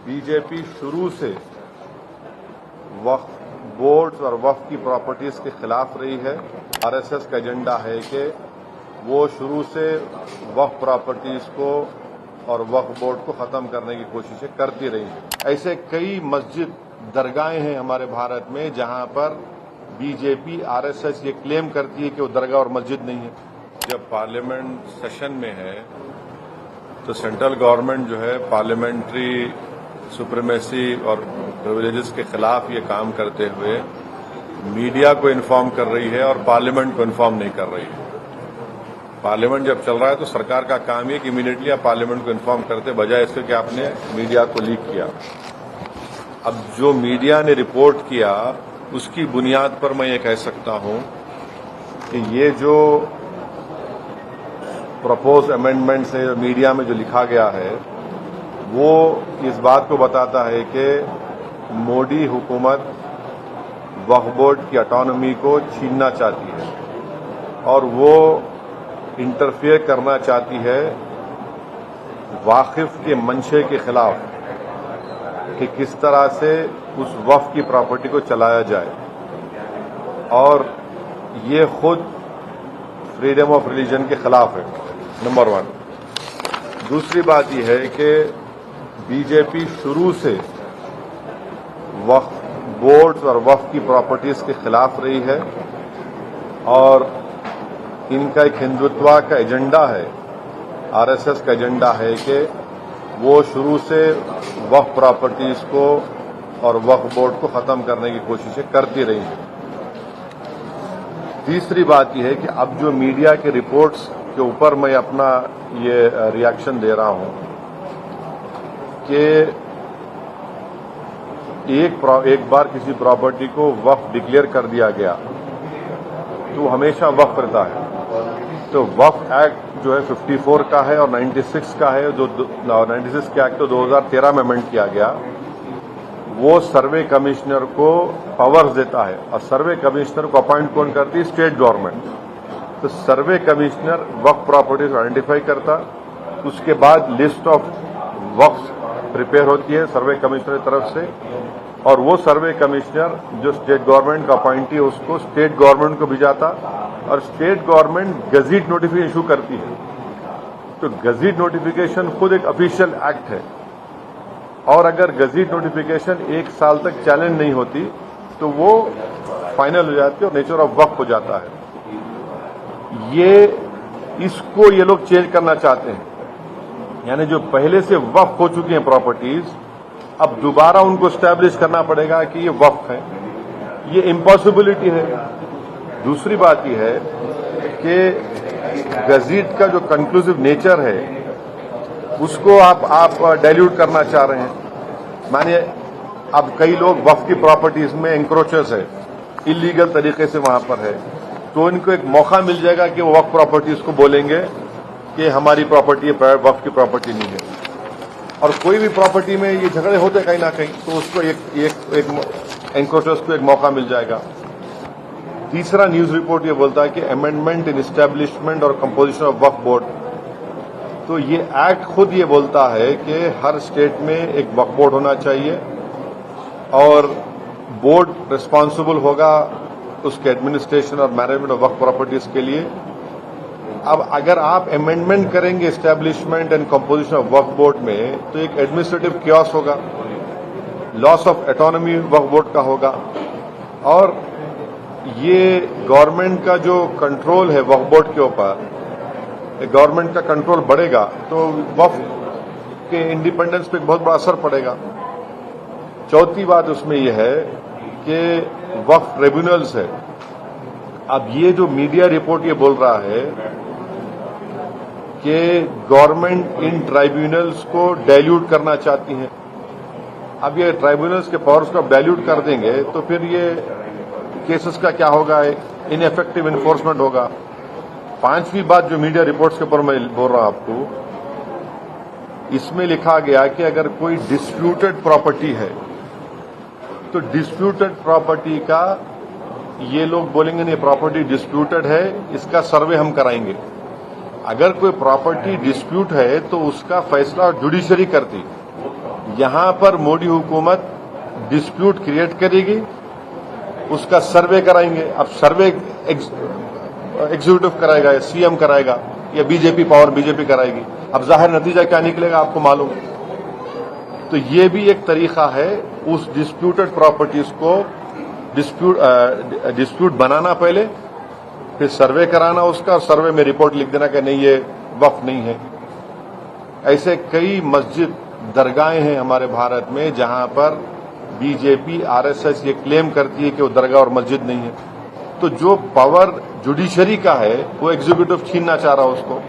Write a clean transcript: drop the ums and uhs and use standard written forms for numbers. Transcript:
BJP शुरू से वक्फ boards और वक्फ की प्रॉपर्टीज के खिलाफ रही है। आरएसएस का एजेंडा है कि वो शुरू से वक्फ प्रॉपर्टीज को और वक्फ बोर्ड को खत्म करने की कोशिशें करती रही है। ऐसे कई मस्जिद दरगाहें हैं हमारे भारत में जहां पर बीजेपी आरएसएस ये क्लेम करती है कि वो दरगाह और मस्जिद नहीं है। जब पार्लियामेंट सेशन में है तो सेंट्रल गवर्नमेंट जो है पार्लियामेंट्री सुप्रीमेसी और प्रिविलेजेस के खिलाफ ये काम करते हुए मीडिया को इन्फॉर्म कर रही है और पार्लियामेंट को इन्फॉर्म नहीं कर रही है। पार्लियामेंट जब चल रहा है तो सरकार का काम है कि इमीडिएटली आप पार्लियामेंट को इन्फॉर्म करते बजाय इसके कि आपने मीडिया को लीक किया। अब जो मीडिया ने रिपोर्ट किया उसकी बुनियाद पर मैं ये कह सकता हूं कि ये जो प्रपोज अमेंडमेंट है मीडिया में जो लिखा गया है वो इस बात को बताता है कि मोदी हुकूमत वक्फ बोर्ड की ऑटोनॉमी को छीनना चाहती है और वो इंटरफेयर करना चाहती है वाकिफ के मंशे के खिलाफ कि किस तरह से उस वक्फ की प्रॉपर्टी को चलाया जाए और ये खुद फ्रीडम ऑफ रिलीजन के खिलाफ है, नंबर 1। दूसरी बात यह है कि बीजेपी शुरू से वक्फ बोर्ड्स और वक्फ की प्रॉपर्टीज के खिलाफ रही है और इनका एक हिंदुत्व का एजेंडा है, आरएसएस का एजेंडा है कि वो शुरू से वक्फ प्रॉपर्टीज को और वक्फ बोर्ड को खत्म करने की कोशिशें करती रही हैं। तीसरी बात यह है कि अब जो मीडिया के रिपोर्ट्स के ऊपर मैं अपना ये रिएक्शन दे रहा हूं कि एक बार किसी प्रॉपर्टी को वक्फ डिक्लेयर कर दिया गया तो हमेशा वक्फ रहता है। तो वक्फ एक्ट जो है 54 का है और 96 का है, जो 96 के एक्ट तो 2013 में अमेंड किया गया। वो सर्वे कमिश्नर को पावर्स देता है और सर्वे कमिश्नर को अपॉइंट कौन करती है? State government. तो सर्वे कमिश्नर वक्फ प्रॉपर्टीज आइडेंटिफाई करता, उसके बाद लिस्ट ऑफ वक्फ प्रिपेयर होती है सर्वे कमिश्नर की तरफ से और वो सर्वे कमिश्नर जो स्टेट गवर्नमेंट का अपॉइंटी है उसको स्टेट गवर्नमेंट को भिजाता और state government gazette notification issue करती है। तो गजीट नोटिफिकेशन खुद एक ऑफिशियल एक्ट है और अगर गजीट नोटिफिकेशन 1 साल तक चैलेंज नहीं होती तो वो फाइनल हो जाती है और नेचर ऑफ वक्फ हो जाता है। इसको ये लोग चेंज करना चाहते हैं, यानी जो पहले से वक्फ हो चुकी हैं प्रॉपर्टीज अब दोबारा उनको स्टैब्लिश करना पड़ेगा कि ये वक्फ है। ये इम्पॉसिबिलिटी है। दूसरी बात यह है कि गजीट का जो कंक्लूसिव नेचर है उसको आप डाइल्यूट करना चाह रहे हैं। मानिए अब कई लोग वक्फ की प्रॉपर्टीज में एंक्रोचर्स है, इलीगल तरीके से वहां पर है, तो इनको एक मौका मिल जाएगा कि वो वक्फ प्रॉपर्टीज को बोलेंगे कि हमारी प्रॉपर्टी है, वक्फ की प्रॉपर्टी नहीं है। और कोई भी प्रॉपर्टी में ये झगड़े होते कहीं ना कहीं तो उसको एक एंक्रोचर्स को एक मौका मिल जाएगा। तीसरा न्यूज रिपोर्ट ये बोलता है कि अमेंडमेंट इन एस्टैब्लिशमेंट और कंपोजिशन ऑफ वक्फ बोर्ड। तो ये एक्ट खुद ये बोलता है कि हर स्टेट में एक वक्फ बोर्ड होना चाहिए और बोर्ड रिस्पांसिबल होगा उसके एडमिनिस्ट्रेशन और मैनेजमेंट ऑफ वक्फ प्रॉपर्टीज के लिए। अब अगर आप अमेंडमेंट करेंगे establishment and composition of Waqf board में तो एक एडमिनिस्ट्रेटिव क्योस होगा, loss of autonomy Waqf board का होगा और ये गवर्नमेंट का जो कंट्रोल है वक्फ बोर्ड के ऊपर, गवर्नमेंट का कंट्रोल बढ़ेगा तो वक्फ के इंडिपेंडेंस पे बहुत बड़ा असर पड़ेगा। चौथी बात उसमें यह है कि वक्फ ट्रिब्यूनल्स है। अब ये जो मीडिया रिपोर्ट ये बोल रहा है कि गवर्नमेंट इन ट्राइब्यूनल्स को डाइल्यूट करना चाहती है। अब ये ट्राइब्यूनल्स के पावर्स को डाइल्यूट कर देंगे तो फिर ये केसेस का क्या होगा? इनएफेक्टिव इन्फोर्समेंट होगा। पांचवी बात जो मीडिया रिपोर्ट्स के ऊपर मैं बोल रहा हूं आपको, इसमें लिखा गया कि अगर कोई डिस्प्यूटेड प्रॉपर्टी है तो डिस्प्यूटेड प्रॉपर्टी का ये लोग बोलेंगे नहीं प्रॉपर्टी डिस्प्यूटेड है, इसका सर्वे हम कराएंगे। अगर कोई प्रॉपर्टी डिस्प्यूट है तो उसका फैसला जुडिशरी करती, यहां पर मोदी हुकूमत डिस्प्यूट क्रिएट करेगी, उसका सर्वे कराएंगे। अब सर्वे एग्जीक्यूटिव कराएगा या सीएम कराएगा या बीजेपी पावर बीजेपी कराएगी। अब जाहिर नतीजा क्या निकलेगा आपको मालूम है। तो ये भी एक तरीका है उस डिस्प्यूटेड प्रॉपर्टीज को डिस्प्यूट बनाना पहले, फिर सर्वे कराना उसका, और सर्वे में रिपोर्ट लिख देना कि नहीं ये वक्फ नहीं है। ऐसे कई मस्जिद दरगाहें हैं हमारे भारत में जहां पर बीजेपी आरएसएस ये क्लेम करती है कि वो दरगाह और मस्जिद नहीं है। तो जो पावर जुडिशरी का है वो एग्जीक्यूटिव छीनना चाह रहा है उसको।